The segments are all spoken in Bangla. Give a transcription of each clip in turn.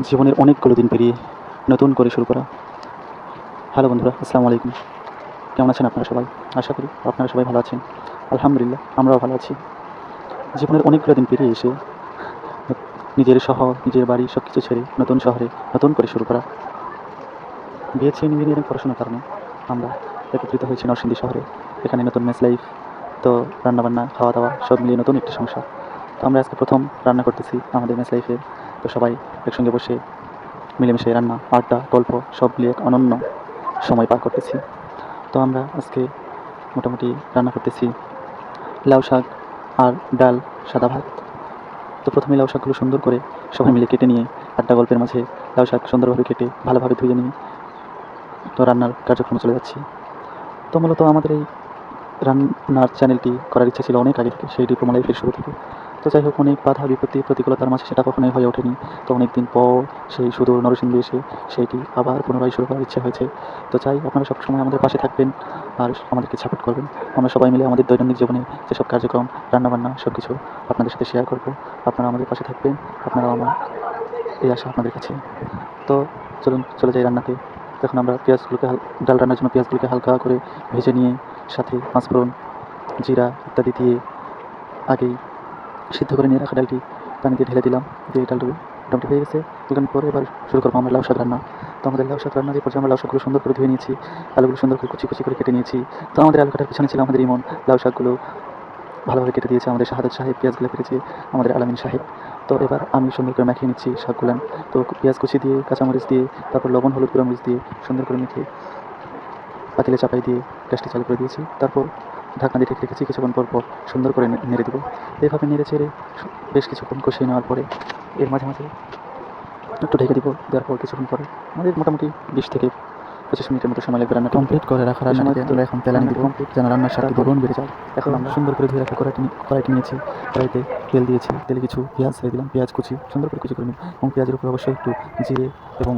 জীবনের অনেকগুলো দিন পেরিয়ে নতুন করে শুরু করা। হ্যালো বন্ধুরা, আসসালামু আলাইকুম। কেমন আছেন আপনারা সবাই? আশা করি আপনারা সবাই ভালো আছেন। আলহামদুলিল্লাহ, আমরাও ভালো আছি। জীবনের অনেকগুলো দিন পেরিয়ে এসে নিজের শহর, নিজের বাড়ি সব কিছু ছেড়ে নতুন শহরে নতুন করে শুরু করা। বিএসসি ইঞ্জিনিয়ারিং পড়াশোনার কারণে আমরা একত্রিত হয়েছি নরসিংদী শহরে। এখানে নতুন মেস লাইফ, তো রান্নাবান্না, খাওয়া দাওয়া সব মিলিয়ে নতুন একটি সংসার। তো আমরা আজকে প্রথম রান্না করতেছি আমাদের মেস লাইফে। তো সবাই একসঙ্গে বসে মিলেমিশে রান্না, আড্ডা, গল্প সব মিলিয়ে এক অনন্য সময় পার করতেছি। তো আমরা আজকে মোটামুটি রান্না করতেছি লাউ শাক আর ডাল, সাদা ভাত। তো প্রথমে লাউ শাকগুলো সুন্দর করে সবাই মিলে কেটে নিয়ে আড্ডা গল্পের মাঝে লাউ শাক সুন্দরভাবে কেটে ভালোভাবে ধুয়ে নিয়ে তো রান্নার কার্যক্রমে চলে যাচ্ছি। তো মূলত আমাদের এই রান্নার চ্যানেলটি করার ইচ্ছা ছিল অনেক আগে থেকে, সেই ডিপ্লোমা লাইফের শুরু থেকে। তো যাই হোক, অনেক বাধা বিপত্তি প্রতিকূলতার মাঝে সেটা কখনোই হয়ে ওঠেনি। তো অনেক দিন পর সেই সুদূর নরসিংদী এসে সেইটি আবার পুনরায় শুরু করার ইচ্ছা হয়েছে। তো চাই আপনারা সবসময় আমাদের পাশে থাকবেন আর আমাদেরকে সাপোর্ট করবেন। আমরা সবাই মিলে আমাদের দৈনন্দিন জীবনে যেসব কার্যক্রম, রান্নাবান্না সব কিছু আপনাদের সাথে শেয়ার করব। আপনারা আমাদের পাশে থাকবেন, আপনারা আমার এই আশা আপনাদের কাছে। তো চলুন চলে যাই রান্নাতে। তখন আমরা পেঁয়াজগুলোকে ডাল রান্নার জন্য পেঁয়াজগুলোকে হালকা করে ভেজে নিয়ে সাথে পাঁচফোড়ন, জিরা ইত্যাদি দিয়ে আগেই সিদ্ধ করে নিয়ে রাখা ডালটি পানিতে ঢেলে দিলাম। দিয়ে ডালটা মোটামুটি হয়ে গেছে। কিছুক্ষণ পরে এবার শুরু করবো আমরা লাউ শাক রান্না। তো আমাদের লাউ শাক রান্নার এই পর্যায়ে আমরা লাউ শাকগুলো সুন্দর করে ধুয়ে নিয়েছি, আলুগুলো সুন্দর করে কুচি কুচি করে কেটে নিয়েছি। তো আমাদের আলু কাটার পিছনে ছিল আমাদের ইমন। লাউ শাকগুলো ভালোভাবে কেটে দিয়েছে আমাদের শাহাদাত সাহেব, পেঁয়াজগুলো কেটেছে আমাদের আলামিন সাহেব। তো এবার আমি সুন্দর করে মাখিয়ে নিচ্ছি শাকগুলো। তো পেঁয়াজ কুচি দিয়ে, কাঁচামরিচ দিয়ে, তারপর লবণ, হলুদ, গুঁড়া মরিচ দিয়ে সুন্দর করে মেখে পাতিলে চাপাই দিয়ে গ্যাসটি চালু করে দিয়েছি। তারপর ঢাকনা দিয়ে ঢেকে রেখেছি। কিছুক্ষণ পর পর সুন্দর করে নেড়ে দেবো। এইভাবে নেড়ে চেড়ে বেশ কিছুক্ষণ কষিয়ে নেওয়ার পরে এর মাঝে মাঝে একটু ঢেকে দিব। দেওয়ার পর কিছুক্ষণ পরে আমাদের মোটামুটি 20 থেকে 25 মিনিটের মতো সময় লাগবে রান্না কমপ্লিট করে রাখা। রান্নাটিকে আমরা এখন তেলানি দিব যেন রান্নার স্বাদটি দ্বিগুণ বেড়ে যায়। এখন আমরা সুন্দর করে ধুয়ে রাখা কড়াইটি নিয়েছি। কড়াইতে তেল দিয়েছি, তেলে কিছু পেঁয়াজ ছেড়ে দিলাম। পেঁয়াজ কুচি সুন্দর করে কুচি করে নিই এবং পেঁয়াজের উপর অবশ্যই একটু জিরে এবং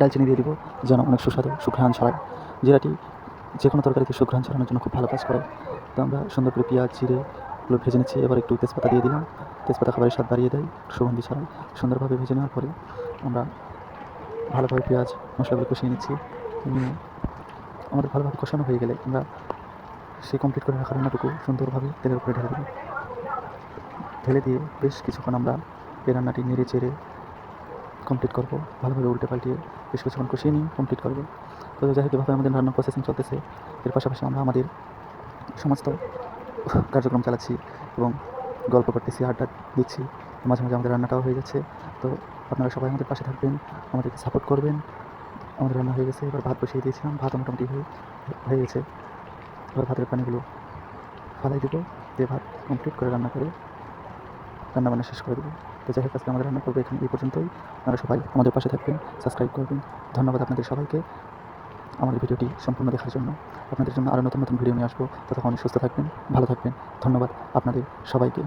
দালচিনি দিয়ে দিব যেন অনেক সুস্বাদু সুঘ্রাণ ছড়ায়। জিরাটি যে কোনো তরকারিতে সুঘ্রাণ ছড়ানোর জন্য খুব ভালো কাজ করে। তো আমরা সুন্দর করে পেঁয়াজ জিরেগুলো ভেজে নিচ্ছি। এবার একটু তেজপাতা দিয়ে দিলাম। তেজপাতা খাবারের স্বাদ বাড়িয়ে দেয়, সুগন্ধি ছড়ায়। সুন্দরভাবে ভেজে নেওয়ার পরে আমরা ভালোভাবে পেঁয়াজ মশলাগুলো কষিয়ে নিচ্ছি। আমাদের ভালোভাবে কষানো হয়ে গেলে আমরা সেই কমপ্লিট করে রাখা রান্নাটুকু সুন্দরভাবে তেলের উপরে ঢেলে দিই। ঢেলে দিয়ে বেশ কিছুক্ষণ আমরা এই রান্নাটি নেড়ে চেড়ে কমপ্লিট করবো। ভালোভাবে উল্টে পাল্টিয়ে বেশ কিছুক্ষণ কষিয়ে নিয়ে কমপ্লিট করবো। তো যাই হোক, এভাবে আমাদের রান্নার প্রসেসিং চলতেছে। এর পাশাপাশি আমরা আমাদের সমস্ত কার্যক্রম চালাচ্ছি এবং গল্প করতেছি, আড্ডা দিচ্ছি। মাঝে মাঝে আমাদের রান্নাটাও হয়ে যাচ্ছে। তো আপনারা সবাই আমাদের পাশে থাকবেন, আমাদেরকে সাপোর্ট করবেন। আমাদের রান্না হয়ে গেছে। এবার ভাত বসিয়ে দিয়েছিলাম, ভাত মোটামুটি হয়ে গেছে। এবার ভাতের পানিগুলো ফালাই দেবো, দিয়ে ভাত কমপ্লিট করে রান্না করে রান্নাবান্না শেষ করে দেবো। তো যাই হোক, আজকে আমাদের রান্না করবো এখানে এই পর্যন্তই। আপনারা সবাই আমাদের পাশে থাকবেন, সাবস্ক্রাইব করবেন। ধন্যবাদ আপনাদের সবাইকে আমাদের ভিডিওটি সম্পূর্ণ দেখার জন্য। আপনাদের জন্য আরও নতুন নতুন ভিডিও নিয়ে আসবো। ততক্ষণ সুস্থ থাকবেন, ভালো থাকবেন। ধন্যবাদ আপনাদের সবাইকে।